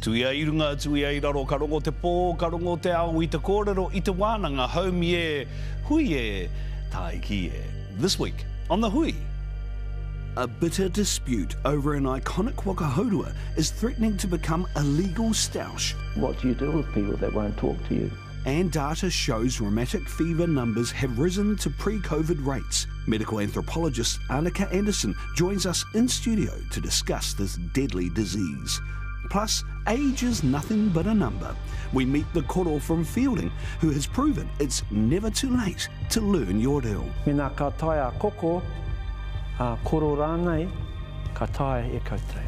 Tui ai runga, tui ai raro, ka rongo te pō, ka rongo te ao, I te kōrero, I te wānanga, haumi e, hui e, tai ki e. This week on The Hui. A bitter dispute over an iconic waka haurua is threatening to become a legal stoush. What do you do with people that won't talk to you? And data shows rheumatic fever numbers have risen to pre-COVID rates. Medical anthropologist Annika Anderson joins us in studio to discuss this deadly disease. Plus, age is nothing but a number. We meet the koro from Fielding, who has proven it's never too late to learn your reo. Mina ka tae a koko, a koro rānei, ka tae e koutou.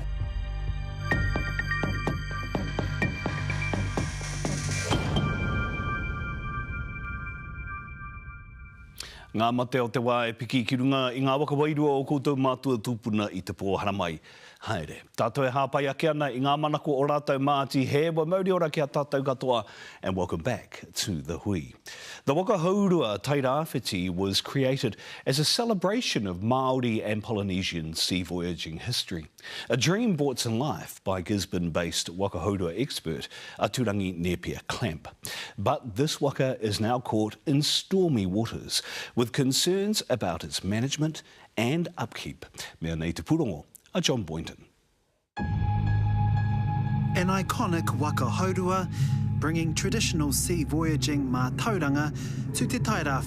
Ngā mate o te wā e piki ki runga I ngā waka wairua o koutou mātua tūpuna I te pōhara mai. Haere, tātou e hāpai ake ana I ngā manako o rātou māti he wa mauri ora kia tātou katoa, and welcome back to The Hui. The Waka Haurua Te Reo was created as a celebration of Māori and Polynesian sea voyaging history. A dream brought to life by Gisborne-based Waka Haurua expert Aturangi Nepia Clamp. But this waka is now caught in stormy waters, with concerns about its management and upkeep. Mea nei te purongo, a John Boynton. An iconic waka haurua, bringing traditional sea voyaging mā tauranga to Te Reo.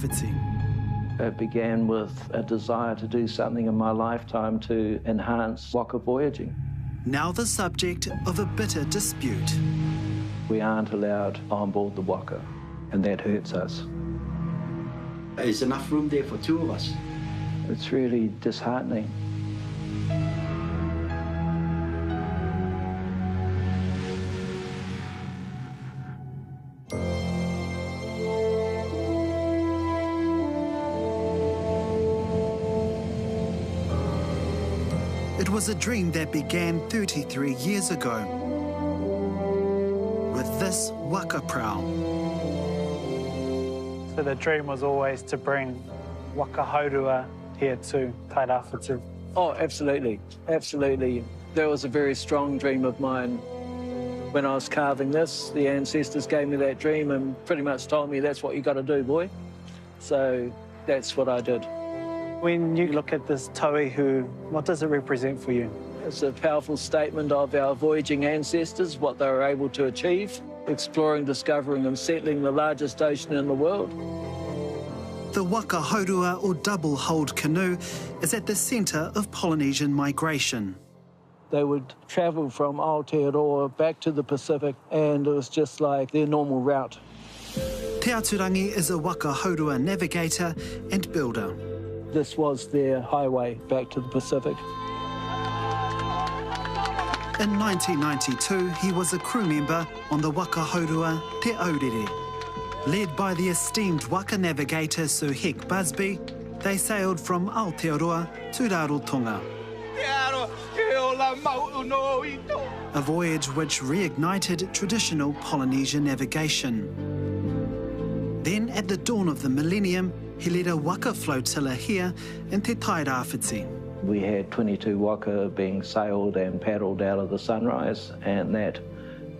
It began with a desire to do something in my lifetime to enhance waka voyaging. Now the subject of a bitter dispute. We aren't allowed on board the waka, and that hurts us. There's enough room there for two of us. It's really disheartening. It was a dream that began 33 years ago with this waka prow. So the dream was always to bring waka haurua here to Te Reo. Oh, absolutely, absolutely. That was a very strong dream of mine. When I was carving this, the ancestors gave me that dream and pretty much told me that's what you got to do, boy. So that's what I did. When you look at this tauihu, what does it represent for you? It's a powerful statement of our voyaging ancestors, what they were able to achieve, exploring, discovering and settling the largest ocean in the world. The waka haurua or double-hulled canoe is at the centre of Polynesian migration. They would travel from Aotearoa back to the Pacific, and it was just like their normal route. Te Aturangi is a waka haurua navigator and builder. This was their highway back to the Pacific. In 1992, he was a crew member on the waka haurua Te Reo. Led by the esteemed waka navigator Sir Heck Busby, they sailed from Aotearoa to Rarotonga. A voyage which reignited traditional Polynesian navigation. Then, at the dawn of the millennium, he led a waka flotilla here in Te Reo. We had 22 waka being sailed and paddled out of the sunrise, and that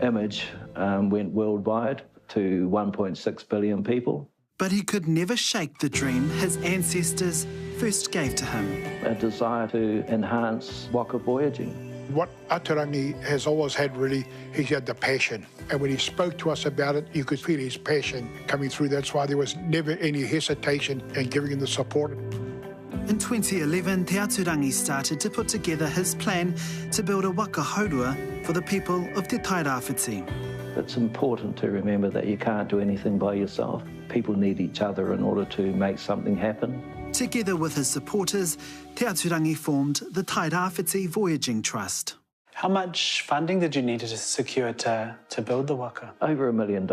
image went worldwide to 1.6 billion people. But he could never shake the dream his ancestors first gave to him. A desire to enhance waka voyaging. What Aturangi has always had really, he had the passion. And when he spoke to us about it, you could feel his passion coming through. That's why there was never any hesitation in giving him the support. In 2011, Te Aturangi started to put together his plan to build a waka haurua for the people of Te Reo. It's important to remember that you can't do anything by yourself. People need each other in order to make something happen. Together with his supporters, Te Aturangi formed the Te Reo Voyaging Trust. How much funding did you need to secure to build the waka? Over $1 million,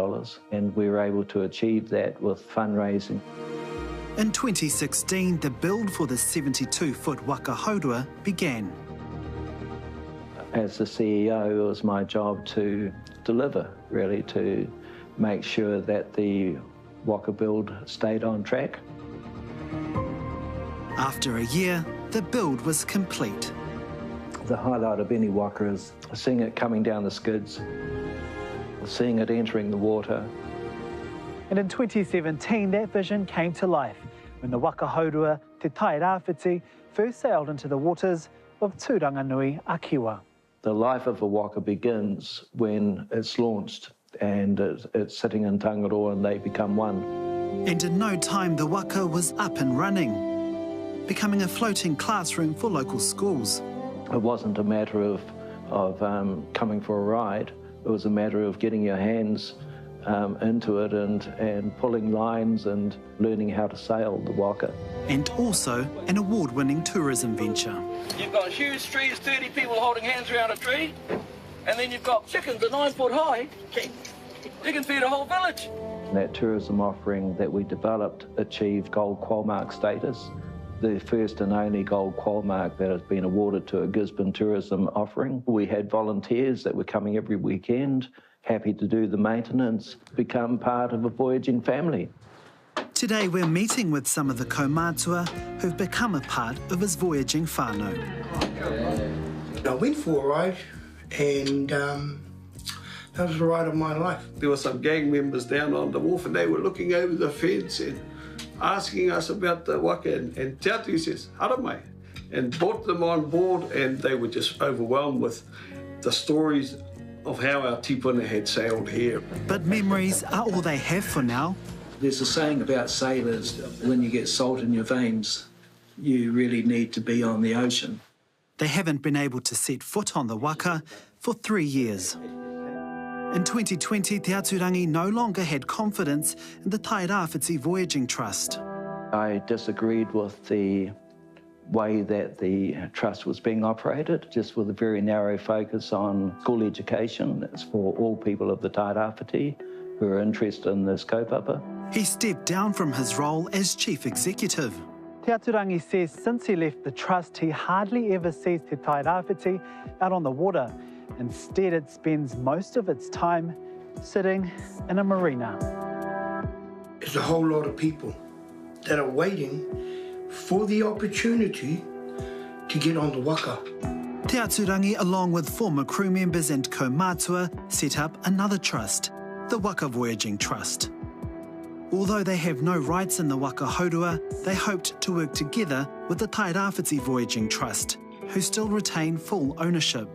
and we were able to achieve that with fundraising. In 2016, the build for the 72-foot waka haurua began. As the CEO, it was my job to deliver, really, to make sure that the waka build stayed on track. After a year, the build was complete. The highlight of any waka is seeing it coming down the skids, seeing it entering the water. And in 2017, that vision came to life when the Waka Haurua Te Reo first sailed into the waters of Turanganui, Akiwa. The life of a waka begins when it's launched and it's sitting in Tangaroa and they become one. And in no time, the waka was up and running, becoming a floating classroom for local schools. It wasn't a matter of coming for a ride. It was a matter of getting your hands into it and pulling lines and learning how to sail the waka. And also an award-winning tourism venture. You've got huge trees, 30 people holding hands around a tree, and then you've got chickens at 9 foot high. You can feed a whole village. That tourism offering that we developed achieved gold qualmark status, the first and only gold qualmark that has been awarded to a Gisborne tourism offering. We had volunteers that were coming every weekend, happy to do the maintenance, become part of a voyaging family. Today we're meeting with some of the kaumātua who've become a part of his voyaging whānau. I went for a ride and that was the ride of my life. There were some gang members down on the wharf and they were looking over the fence and asking us about the waka, and Te Atu says, "Haramai," and brought them on board, and they were just overwhelmed with the stories of how our tipuna had sailed here. But memories are all they have for now. There's a saying about sailors, when you get salt in your veins, you really need to be on the ocean. They haven't been able to set foot on the waka for 3 years. In 2020, Te Aturangi no longer had confidence in the Tai Rāwhiti Voyaging Trust. I disagreed with the way that the trust was being operated, just with a very narrow focus on school education. It's for all people of the Tai Rāwhiti who are interested in this kaupapa. He stepped down from his role as chief executive. Te Aturangi says since he left the trust, he hardly ever sees Te Tai Rāwhiti out on the water. Instead, it spends most of its time sitting in a marina. There's a whole lot of people that are waiting for the opportunity to get on the waka. Te Aturangi, along with former crew members and kaumātua, set up another trust, the Waka Voyaging Trust. Although they have no rights in the Waka Haurua, they hoped to work together with the Tai Rāwhiti Voyaging Trust, who still retain full ownership.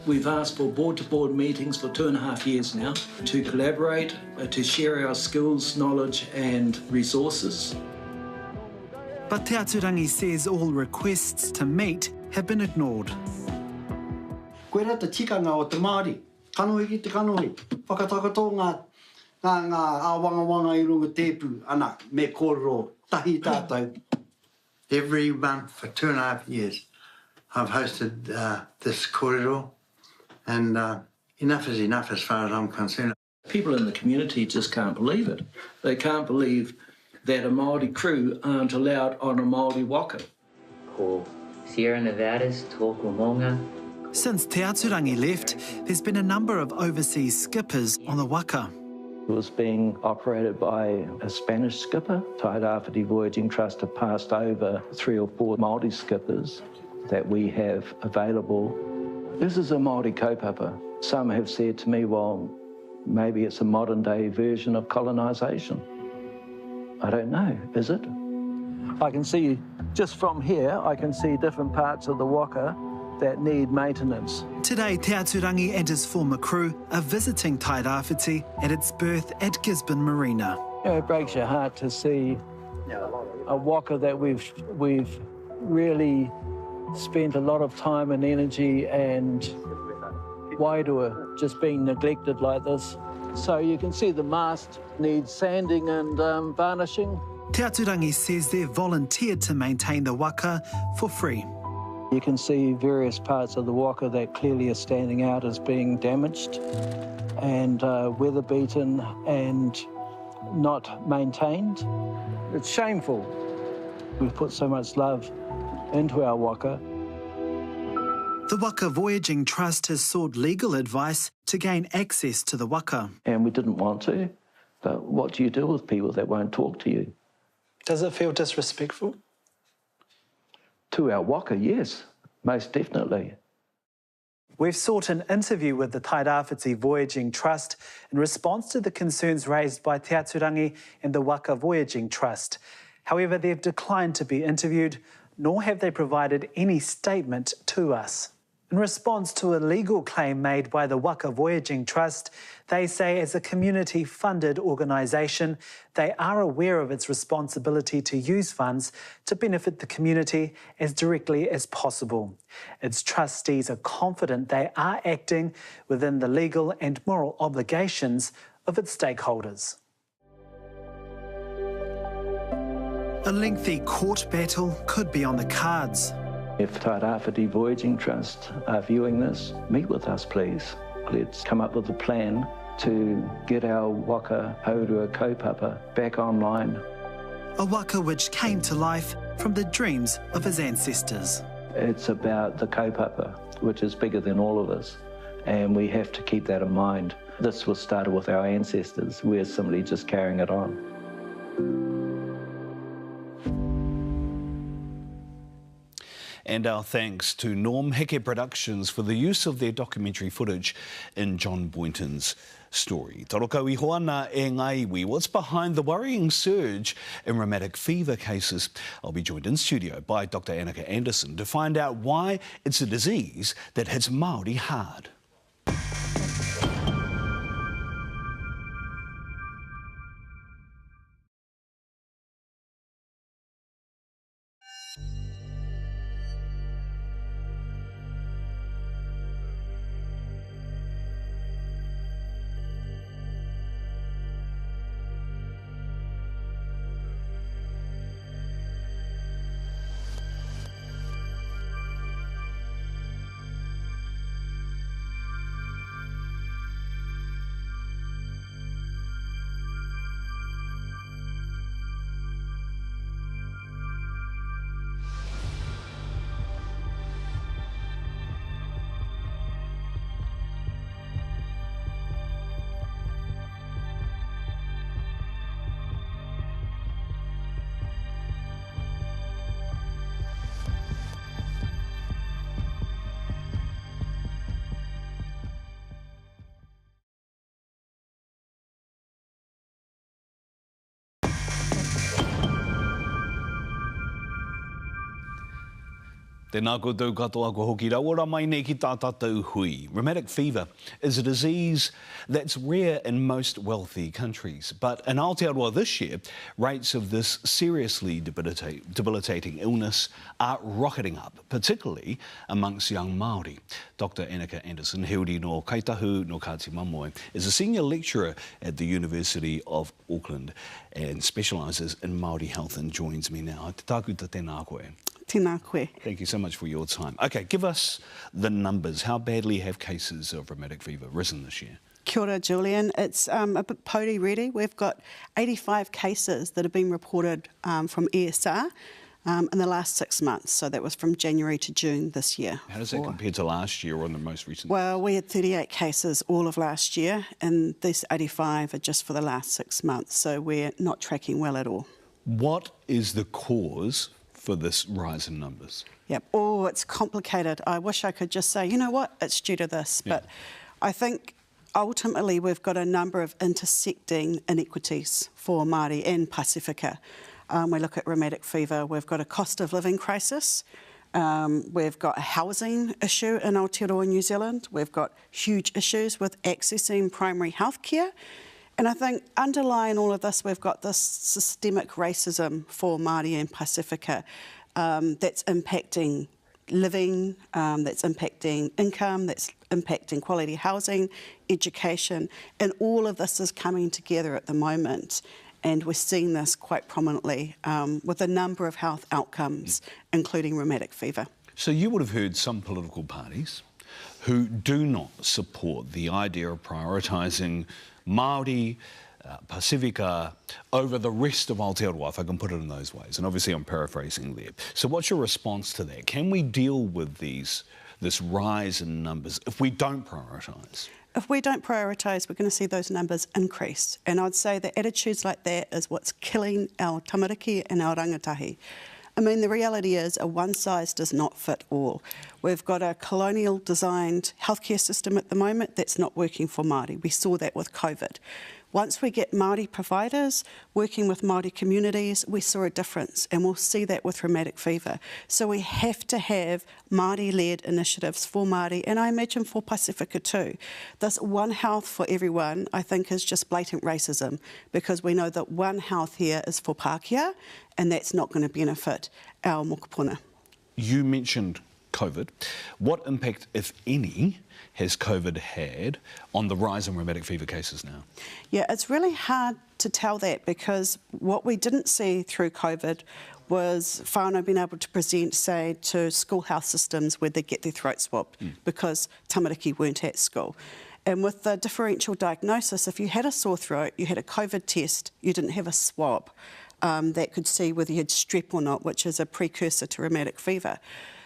We've asked for board-to-board meetings for 2.5 years now to collaborate, to share our skills, knowledge and resources. But Te Aturangi says all requests to meet have been ignored. Koe rā te tikanga o te Māori, kanohi ki te kanohi, whakatakato ngā āwangawanga I runga tēpu, ana, me kōrero, tahi tātou. Every month for 2.5 years, I've hosted this kōrero, and enough is enough as far as I'm concerned. People in the community just can't believe it. They can't believe that a Māori crew aren't allowed on a Māori waka. Ko Sierra Nevadas, tōku maunga. Since Te Aturangi left, there's been a number of overseas skippers on the waka. It was being operated by a Spanish skipper. Tai Rāwhiti Voyaging Trust have passed over 3 or 4 Māori skippers that we have available. This is a Māori kaupapa. Some have said to me, well, maybe it's a modern-day version of colonisation. I don't know, is it? I can see, just from here, I can see different parts of the waka that need maintenance. Today, Te Aturangi and his former crew are visiting Tai Rāwhiti at its berth at Gisborne Marina. You know, it breaks your heart to see a waka that we've really spent a lot of time and energy and wairua just being neglected like this. So you can see the mast needs sanding and varnishing. Te Aturangi says they've volunteered to maintain the waka for free. You can see various parts of the waka that clearly are standing out as being damaged and weather beaten and not maintained. It's shameful. We've put so much love into our waka. The Waka Voyaging Trust has sought legal advice to gain access to the waka. And we didn't want to, but what do you do with people that won't talk to you? Does it feel disrespectful? To our waka, yes, most definitely. We've sought an interview with the Tairāwhiti Voyaging Trust in response to the concerns raised by Te Aturangi and the Waka Voyaging Trust. However, they've declined to be interviewed, nor have they provided any statement to us. In response to a legal claim made by the Waka Voyaging Trust, they say as a community-funded organisation, they are aware of its responsibility to use funds to benefit the community as directly as possible. Its trustees are confident they are acting within the legal and moral obligations of its stakeholders. A lengthy court battle could be on the cards. If Tairāwhiti Voyaging Trust are viewing this, meet with us, please. Let's come up with a plan to get our Waka Haurua kaupapa back online. A waka which came to life from the dreams of his ancestors. It's about the kaupapa, which is bigger than all of us, and we have to keep that in mind. This was started with our ancestors. We're simply just carrying it on. And our thanks to Norm Heke Productions for the use of their documentary footage in John Boynton's story. Torokau I hoana e ngaiwi, what's behind the worrying surge in rheumatic fever cases? I'll be joined in studio by Dr. Annika Anderson to find out why it's a disease that hits Māori hard. Tēnā koutou katoa ko hoki rawara mai nei ki tā tātou hui. Rheumatic fever is a disease that's rare in most wealthy countries. But in Aotearoa this year, rates of this seriously debilitating illness are rocketing up, particularly amongst young Māori. Dr. Annika Anderson, Heuri no Kaitahu no Kāti Mamoe, is a senior lecturer at the University of Auckland and specialises in Māori health and joins me now. Te tākuta tēnā koe. Tēnā koe. Thank you so much for your time. OK, give us the numbers. How badly have cases of rheumatic fever risen this year? Kia ora, Julian. It's a bit pōri really. We've got 85 cases that have been reported from ESR in the last 6 months. So that was from January to June this year. How does that compare to last year or in the most recent? Well, we had 38 cases all of last year, and these 85 are just for the last 6 months. So we're not tracking well at all. What is the cause for this rise in numbers? Yep. Oh, it's complicated. I wish I could just say, you know what, it's due to this. But I think ultimately we've got a number of intersecting inequities for Māori and Pasifika. We look at rheumatic fever, we've got a cost of living crisis, we've got a housing issue in Aotearoa, New Zealand, we've got huge issues with accessing primary health care. And I think underlying all of this, we've got this systemic racism for Māori and Pasifika that's impacting living, that's impacting income, that's impacting quality housing, education, and all of this is coming together at the moment. And we're seeing this quite prominently with a number of health outcomes, including rheumatic fever. So you would have heard some political parties who do not support the idea of prioritising Māori, Pasifika over the rest of Aotearoa, if I can put it in those ways. And obviously I'm paraphrasing there. So what's your response to that? Can we deal with this rise in numbers if we don't prioritise? If we don't prioritise, we're going to see those numbers increase. And I'd say that attitudes like that is what's killing our tamariki and our rangatahi. I mean, the reality is a one size does not fit all. We've got a colonial designed healthcare system at the moment that's not working for Māori. We saw that with COVID. Once we get Māori providers working with Māori communities, we saw a difference, and we'll see that with rheumatic fever. So we have to have Māori-led initiatives for Māori, and I imagine for Pasifika too. This one health for everyone, I think, is just blatant racism, because we know that one health here is for Pākehā, and that's not going to benefit our mokopuna. You mentioned COVID. What impact, if any, has COVID had on the rise in rheumatic fever cases now? Yeah, it's really hard to tell that, because what we didn't see through COVID was whānau being able to present, say, to school health systems where they get their throat swabbed because tamariki weren't at school. And with the differential diagnosis, if you had a sore throat, you had a COVID test, you didn't have a swab that could see whether you had strep or not, which is a precursor to rheumatic fever.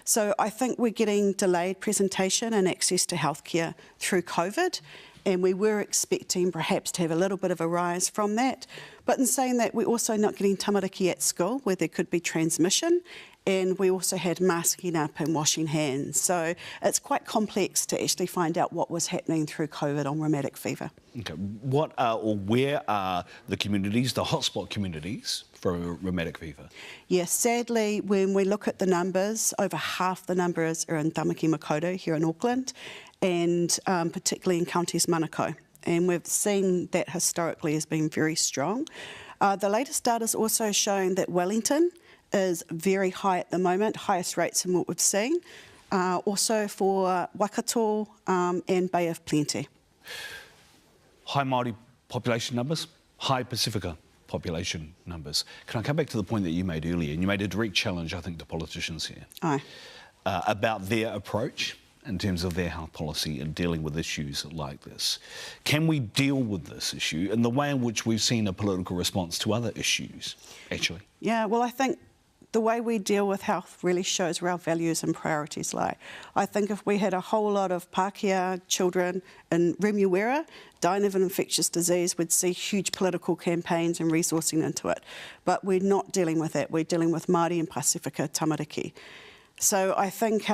So I think we're getting delayed presentation and access to healthcare through COVID, and we were expecting perhaps to have a little bit of a rise from that. But in saying that, we're also not getting tamariki at school where there could be transmission, and we also had masking up and washing hands. So it's quite complex to actually find out what was happening through COVID on rheumatic fever. Okay, what are, or where are the communities, the hotspot communities for rheumatic fever? Yes, sadly, when we look at the numbers, over half the numbers are in Tamaki Makaurau here in Auckland, and particularly in counties Manukau. And we've seen that historically has been very strong. The latest data is also showing that Wellington is very high at the moment, highest rates in what we've seen. Also for Waka and Bay of Plenty. High Māori population numbers, high Pasifika population numbers. Can I come back to the point that you made earlier? And you made a direct challenge, I think, to politicians here. Aye. About their approach in terms of their health policy and dealing with issues like this. Can we deal with this issue in the way in which we've seen a political response to other issues, actually? Yeah, well, I think the way we deal with health really shows where our values and priorities lie. I think if we had a whole lot of Pākehā children in Remuera dying of an infectious disease, we'd see huge political campaigns and resourcing into it. But we're not dealing with that. We're dealing with Māori and Pasifika tamariki. So I think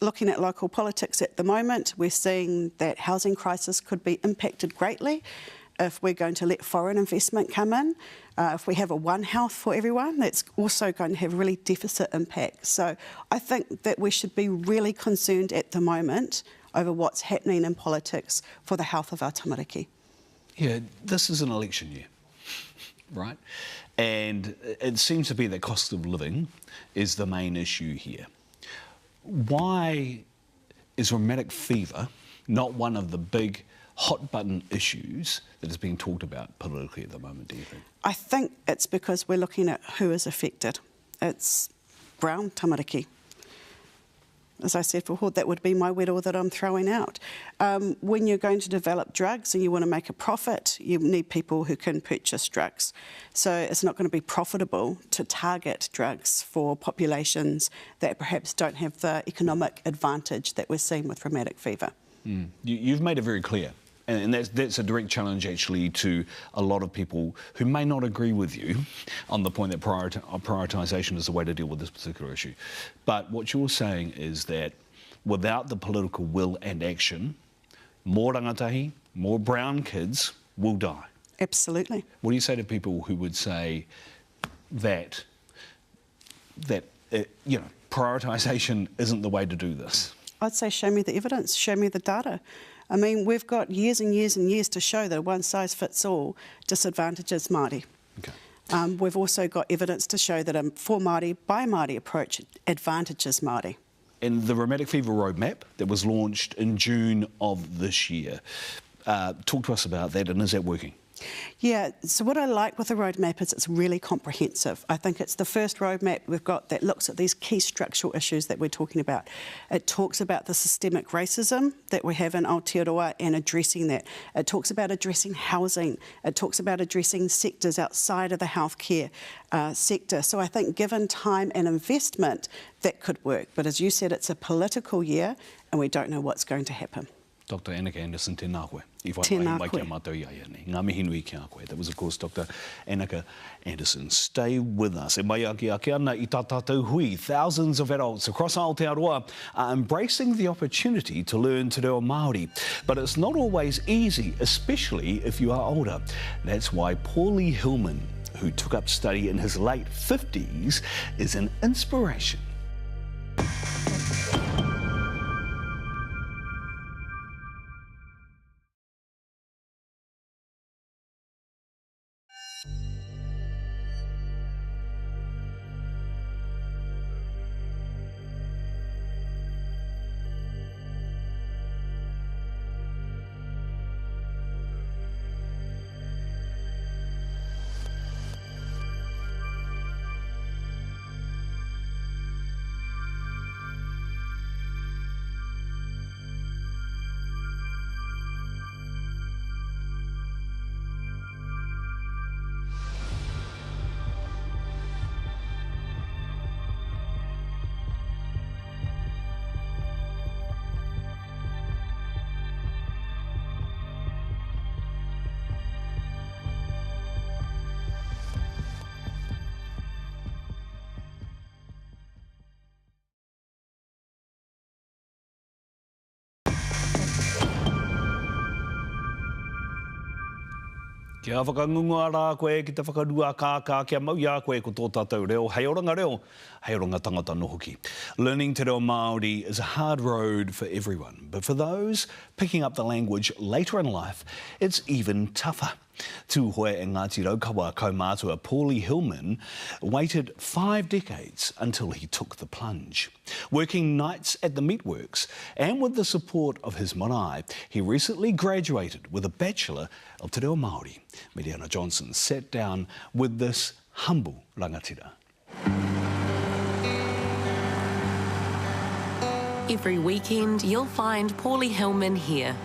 looking at local politics at the moment, we're seeing that housing crisis could be impacted greatly if we're going to let foreign investment come in. If we have a one health for everyone, that's also going to have really deficit impact. So I think that we should be really concerned at the moment over what's happening in politics for the health of our tamariki. Yeah, this is an election year, right? And it seems to be that cost of living is the main issue here. Why is rheumatic fever not one of the big hot button issues that is being talked about politically at the moment, do you think? I think it's because we're looking at who is affected. It's brown tamariki. As I said before, that would be my wero that I'm throwing out. When you're going to develop drugs and you want to make a profit, you need people who can purchase drugs. So it's not going to be profitable to target drugs for populations that perhaps don't have the economic advantage that we're seeing with rheumatic fever. You've made it very clear. And that's a direct challenge, actually, to a lot of people who may not agree with you on the point that prioritisation is the way to deal with this particular issue. But what you're saying is that without the political will and action, more rangatahi, more brown kids will die. Absolutely. What do you say to people who would say that prioritisation isn't the way to do this? I'd say show me the evidence, show me the data. I mean, we've got years and years and years to show that one size fits all disadvantages Māori. Okay. We've also got evidence to show that a for Māori, by Māori approach advantages Māori. And the rheumatic fever roadmap that was launched in June of this year, talk to us about that, and is that working? Yeah, so what I like with the roadmap is it's really comprehensive. I think it's the first roadmap we've got that looks at these key structural issues that we're talking about. It talks about the systemic racism that we have in Aotearoa and addressing that. It talks about addressing housing. It talks about addressing sectors outside of the healthcare sector. So I think given time and investment, that could work. But as you said, it's a political year and we don't know what's going to happen. Dr. Annika Anderson, tēnā koe. I whai Tēnā mai koe. kia mātou ia nei. Ngā mihi nui kia koe. That was, of course, Dr. Annika Anderson. Stay with us. E mai ake ana I tā tātou hui. Thousands of adults across Aotearoa are embracing the opportunity to learn Te Reo Māori. But it's not always easy, especially if you are older. That's why Paulie Hillman, who took up study in his late 50s, is an inspiration. Kia whakangunga rā koe ki te whakarua kākā kia mau ia koe ko tō tātou reo. Hei oranga reo, hei oranga tangata no hoki. Learning Te Reo Māori is a hard road for everyone, but for those picking up the language later in life, it's even tougher. Tūhoe e Ngāti Raukawa kaumātua Paulie Hillman waited 5 decades until he took the plunge. Working nights at the meatworks and with the support of his marae, he recently graduated with a Bachelor of Te Reo Māori. Mediana Johnson sat down with this humble rangatira. Every weekend you'll find Paulie Hillman here,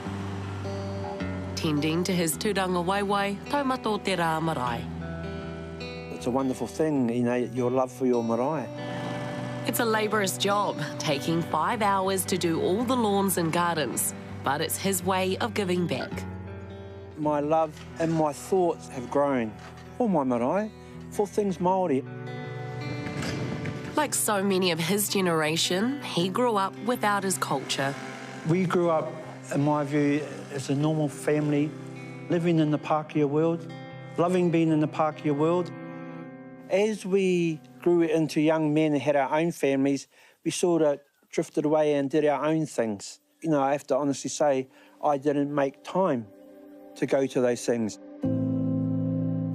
tending to his tūranga waiwai, taumato te rā marae. It's a wonderful thing, you know, your love for your marae. It's a laborious job, taking 5 hours to do all the lawns and gardens, but it's his way of giving back. My love and my thoughts have grown for my marae, for things Māori. Like so many of his generation, he grew up without his culture. We grew up, in my view, as a normal family, living in the Pākehā world, loving being in the Pākehā world. As we grew into young men and had our own families, we sort of drifted away and did our own things. You know, I have to honestly say, I didn't make time to go to those things.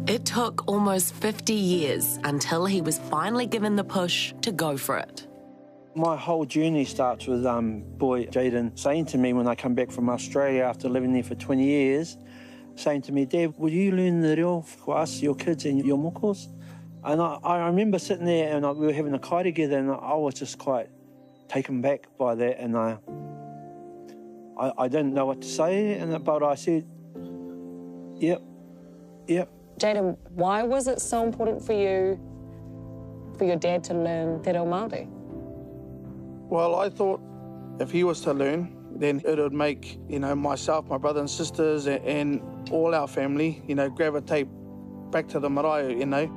It took almost 50 years until he was finally given the push to go for it. My whole journey starts with boy Jaden saying to me when I come back from Australia after living there for 20 years, saying to me, Dad, will you learn the reo for us, your kids and your mokos? And I remember sitting there and we were having a kai together and I was just quite taken back by that, and I didn't know what to say, but I said, yep. Jaden, why was it so important for you, for your dad to learn Te Reo Māori? Well, I thought if he was to learn, then it would make, you know, myself, my brothers and sisters, and all our family, you know, gravitate back to the marae, you know.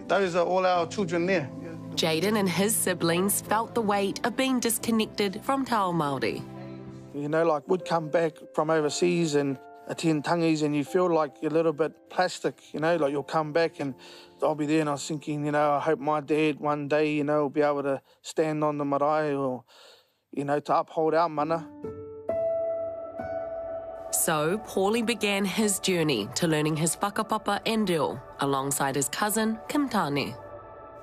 Those are all our children there. Jaden and his siblings felt the weight of being disconnected from Te Ao Māori. You know, like, we'd come back from overseas and attend tangis and you feel like you're a little bit plastic, you know, like you'll come back and I'll be there and I was thinking, you know, I hope my dad one day, you know, will be able to stand on the marae or, you know, to uphold our mana. So Paulie began his journey to learning his whakapapa and reo alongside his cousin, Kim Tāne.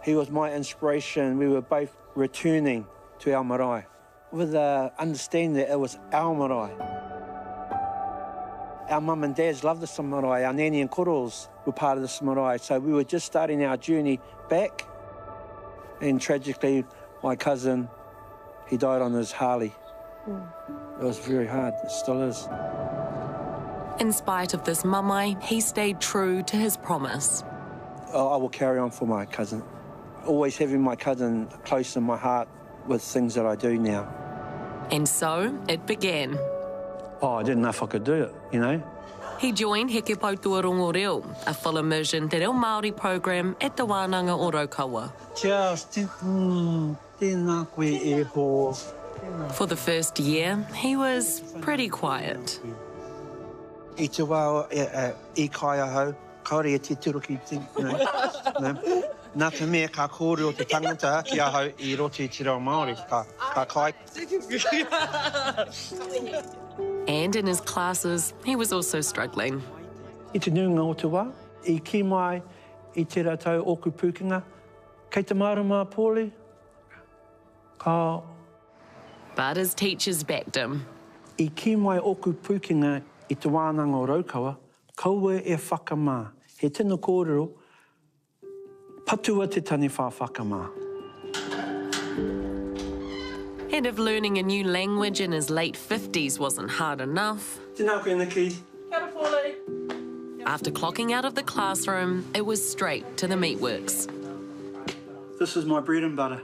He was my inspiration. We were both returning to our marae with the understanding that it was our marae. Our mum and dads loved this marae. Our nanny and koros were part of this marae. So we were just starting our journey back. And tragically, my cousin, he died on his Harley. It was very hard. It still is. In spite of this mamai, he stayed true to his promise. I will carry on for my cousin. Always having my cousin close in my heart with things that I do now. And so it began. Oh, I didn't know if I could do it, you know. He joined Heke Pautua Rongo Reo, a full immersion Te Reo Māori program at the Wānanga o Raukawa. Tēnā koe e ho. For the first year, he was pretty quiet. I te wā e kai ahau, kaore e te turuki, you know. Nā te mea ka kōrero o te tangata ki ahau I roti te reo Māori, ka kai. And in his classes, he was also struggling. I te nuinga o te wā, I ki mai I te ratau oku pukinga, kei te marama pōle, ka... But his teachers backed him. I ki mai oku pukinga I te wānanga o Raukawa, kaua e whakamā. He tino kōrero, patua te tani wha whakamā. And if learning a new language in his late 50s wasn't hard enough... Tēnā koe Niki. After clocking out of the classroom, it was straight to the meatworks. This is my bread and butter.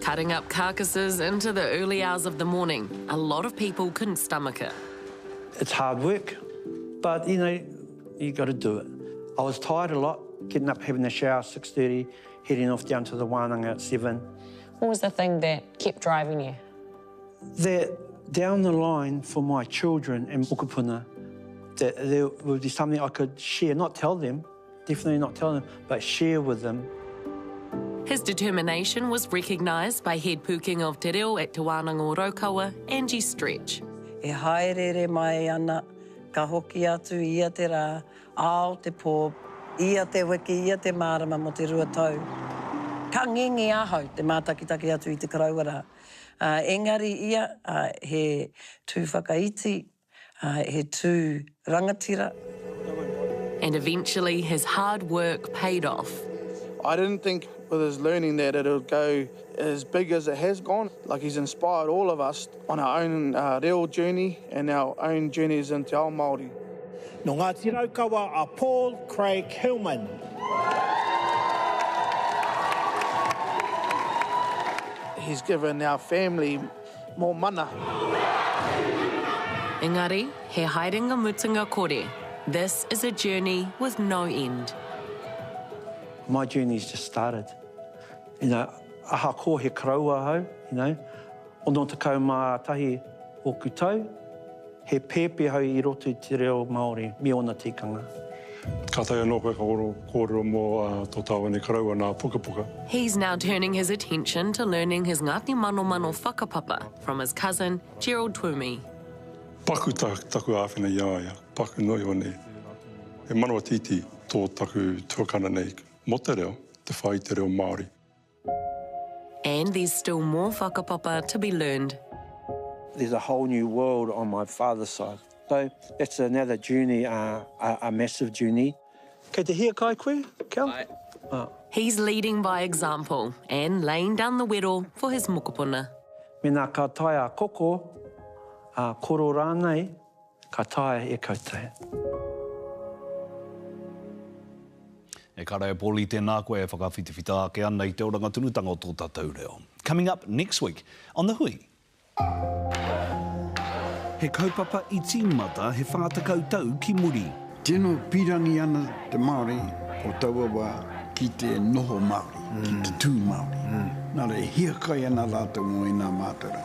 Cutting up carcasses into the early hours of the morning, a lot of people couldn't stomach it. It's hard work, but, you know, you got to do it. I was tired a lot, getting up, having a shower at 6:30, heading off down to the Wānanga at 7. What was the thing that kept driving you? That down the line for my children and mokopuna, that there would be something I could share, not tell them, definitely not tell them, but share with them. His determination was recognised by head puking of Te Reo at Te Wānanga o Raukawa, Angie Stretch. E haerere mai ana, ka hoki atu ia te rā, ao te pō, ia te wiki, ia te marama mo te rua tau. Ka ngengi ahau te mātakitaki atu I te karauara. Engari ia, he tū whakaiti, he tū rangatira. And eventually his hard work paid off. I didn't think with his learning that it would go as big as it has gone. Like he's inspired all of us on our own reo journey and our own journeys into our Māori. No Ngāti Raukawa a Paul Craig Hillman. He's given our family more mana. Engari, he haerenga mutunga kore. This is a journey with no end. My journey's just started. You know, aha ko he karaua hau, you know. Ono te kau mā tahi o kutau, he pēpe hau I roto I te reo Māori, me ona tikanga. Ka taia no koe ka kōrero mō tō tāwane karaua nā puka. He's now turning his attention to learning his Ngāti Mano whakapapa from his cousin, Gerald Twumi. Paku taku āwhina iaia, paku noi o nei. E manawa titi tō taku tuakana nei, mo te reo, te whai te reo Māori. And there's still more whakapapa to be learned. There's a whole new world on my father's side. So it's another journey, a massive journey. Kei te hia kai koe, Kel? He's leading by example and laying down the wero for his mokopuna. Me nā ka tae a koko, a koro rānei, ka tae e koutou. E kara e pōli tēnā koe e whakawhitiwhita ake ana I te oranga tunutanga o tō tātou reo. Coming up next week on The Hui. He kaupapa I tīmata he whātakau tau ki muri. Tēnō pirangi ana te Māori o taua wā ki te noho Māori, ki te tū Māori. Nā re hia kai ana rātou mo I nā mātara.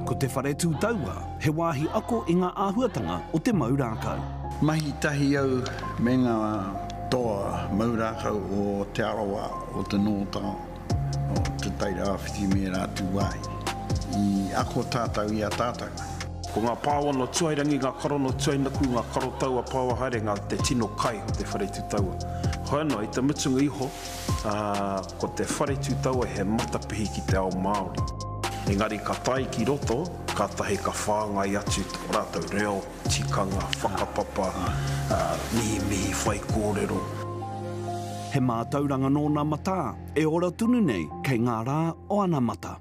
Ko te whare tū taua, he wāhi ako I ngā āhuatanga o te maurākau. Mahi tahi au me ngā toa maurākau o te arawa o te nōtā, o te taira awhiti me rātu wai. I ako tātau I a tātau. Ko ngā pāwana tuairangi, ngā karono tuainaku, ngā karo taua pāwa haere, ngā te tino kai o te whare tū taua. Hoena, I te mutunga iho, ko te whare tū taua he matapihi ki te ao Māori. Engari ka tai ki roto, ka tahi ka whāngai atu tō rātou reo, tikanga, whakapapa, mihi whai kōrero. He mātauranga nō nā mata, e ora tunu nei kei ngā rā o ana mata.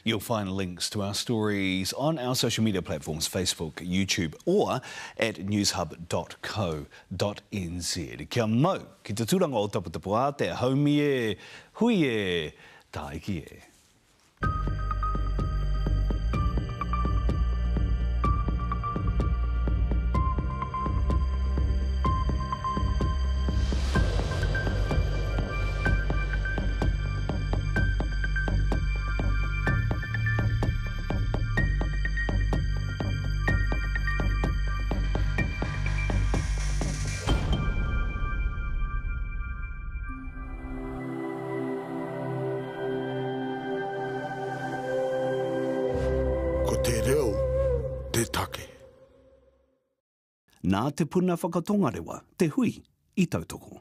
You'll find links to our stories on our social media platforms, Facebook, YouTube, or at newshub.co.nz. Kia mau, ki te tūranga o taputapu a te haumi e, hui e, tā iki e. Te reo, te take. Nā te puna whakatongarewa, te hui, I tautoko.